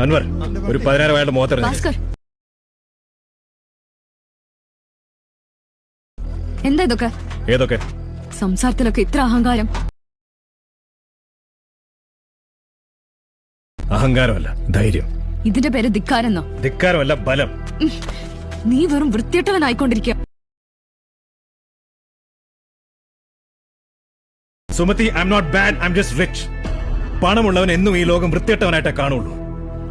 അൻവർ ഒരു 16 വയസ്സുള്ള മോത്തർ ഭാസ്കർ എന്താ ഇതൊക്കെ? ഏതൊക്കെ സംസാരത്തിലൊക്കെ ഇത്ര അഹങ്കാരം? അഹങ്കാരമല്ല, ധൈര്യം. ഇതിന്റെ പേര് ധിക്കാരെന്നോ? ധിക്കാരമല്ല, ബലം. നീ വെറും വൃത്തിയിട്ടവനായിക്കൊണ്ടിരിക്കുക. Sumathi, I'm not bad, I'm just rich. പണമുള്ളവൻ എന്നും ഈ ലോകം വൃത്തിയിട്ടവനായിട്ടേ കാണുള്ളൂ.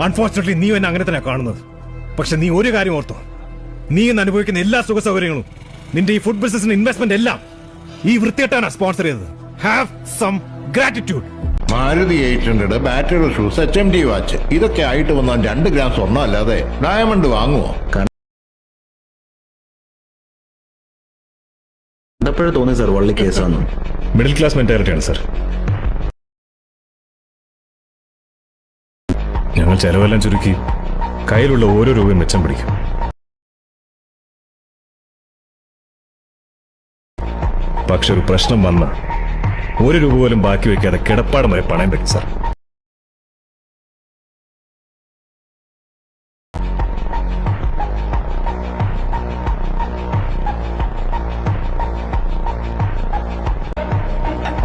അൺഫോർച്ചുനേറ്റ്ലി നീ എന്നെ അങ്ങനെ തന്നെ കാണുന്നത്. പക്ഷെ നീ ഒരു കാര്യം ഓർത്തോ, നീ ഇന്ന് അനുഭവിക്കുന്ന എല്ലാ സുഖ സൗകര്യങ്ങളും, നിന്റെ ഈ ഫുഡ് ബിസിനസിന് ഇൻവെസ്റ്റ്മെന്റ് എല്ലാം ഈ വൃത്തിയിട്ടാണ് സ്പോൺസർ ചെയ്തത്. Have some gratitude. Maruti 800, battery shoes, HMD watch, ഇതൊക്കെ ആയിട്ട് വന്നാൽ 2 ഗ്രാം സ്വർണ്ണം അല്ലാതെ ഡയമണ്ട് വാങ്ങുമോ? കണ്ടപ്പോഴേ തോന്നി സാർ വള്ളി കേസാണ്. മിഡിൽ ക്ലാസ് മെന്റാലിറ്റിയാണ് സാർ. ഞങ്ങൾ ചെലവെല്ലാം ചുരുക്കി കയ്യിലുള്ള ഓരോ രൂപയും മെച്ചം പിടിക്കും. പക്ഷെ ഒരു പ്രശ്നം വന്ന 1 രൂപ പോലും ബാക്കി വെക്കാതെ കിടപ്പാടം വരെ പണയം വെക്കും സാർ.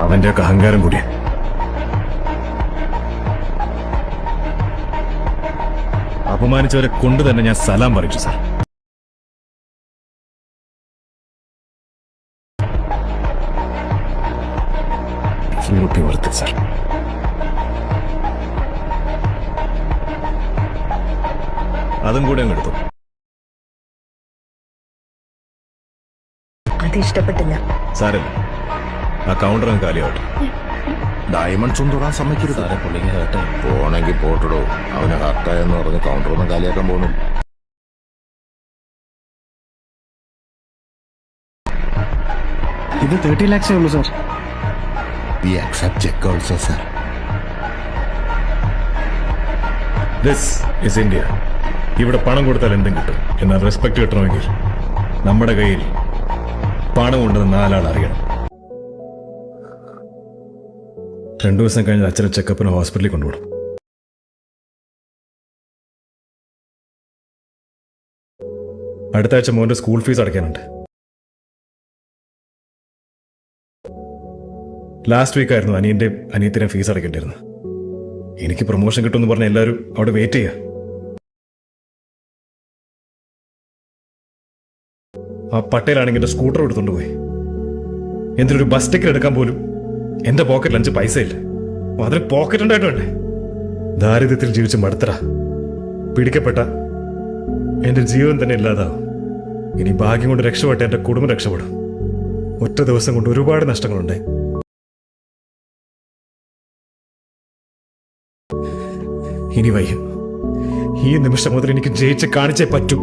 അവന്റെയൊക്കെ അഹങ്കാരം കൂടിയ അപമാനിച്ചവരെ കൊണ്ട് തന്നെ ഞാൻ സലാം പറയിച്ചു സാർ. സാർ, അതും കൂടെ അങ്ങ് എടുത്തു. അത് ഇഷ്ടപ്പെട്ടില്ല. സാരല്ല, ആ കൗണ്ടർ അങ്ങ് കാലിയാവട്ടെ. ഡയമണ്ട്സും തൊടാൻ സമ്മതിക്കരുത്. പോണെങ്കിൽ പോട്ടടോ. അവന് ഹർട്ടായെന്ന് പറഞ്ഞ് കൗണ്ടറൊന്നും കാലിയാക്കാൻ പോകുന്നു. ഇത് 30 lakhs ഉള്ളൂ sir. We accept check also, sir. This is India. ഇവിടെ പണം കൊടുത്താൽ എന്തും കിട്ടും. എന്നാൽ റെസ്പെക്ട് കിട്ടണമെങ്കിൽ നമ്മുടെ കയ്യിൽ പണം ഉണ്ടെന്ന് 4 ആൾ അറിയണം. 2 ദിവസം കഴിഞ്ഞ് അച്ഛനെ ചെക്കപ്പിന് ഹോസ്പിറ്റലിൽ കൊണ്ടുപോകണം. അടുത്ത ആഴ്ച മോന്റെ സ്കൂൾ ഫീസ് അടയ്ക്കാനുണ്ട്. ലാസ്റ്റ് വീക്ക് ആയിരുന്നു അനിയത്തിനെ ഫീസ് അടയ്ക്കേണ്ടിരുന്നത്. എനിക്ക് പ്രൊമോഷൻ കിട്ടുമെന്ന് പറഞ്ഞ എല്ലാവരും അവിടെ വെയിറ്റ് ചെയ്യാ. ആ പട്ടേലാണെങ്കിൽ എന്റെ സ്കൂട്ടർ എടുത്തുകൊണ്ടുപോയി. എന്തിനൊരു ബസ് ടിക്കറ്റ് എടുക്കാൻ പോലും എന്റെ പോക്കറ്റിൽ 5 പൈസ ഇല്ല. അതിന് പോക്കറ്റ് ഉണ്ടായിട്ട് വേണ്ടേ? ദാരിദ്ര്യത്തിൽ ജീവിച്ച് മടുത്തറ. പിടിക്കപ്പെട്ട എന്റെ ജീവൻ തന്നെ ഇല്ലാതാവും. ഇനി ഭാഗ്യം കൊണ്ട് രക്ഷപ്പെട്ട എന്റെ കുടുംബം രക്ഷപ്പെടും. ഒറ്റ ദിവസം കൊണ്ട് ഒരുപാട് നഷ്ടങ്ങളുണ്ട്. ഇനി വയ്യ. ഈ നിമിഷം മുതൽ എനിക്ക് ജയിച്ച് കാണിച്ചേ പറ്റൂ.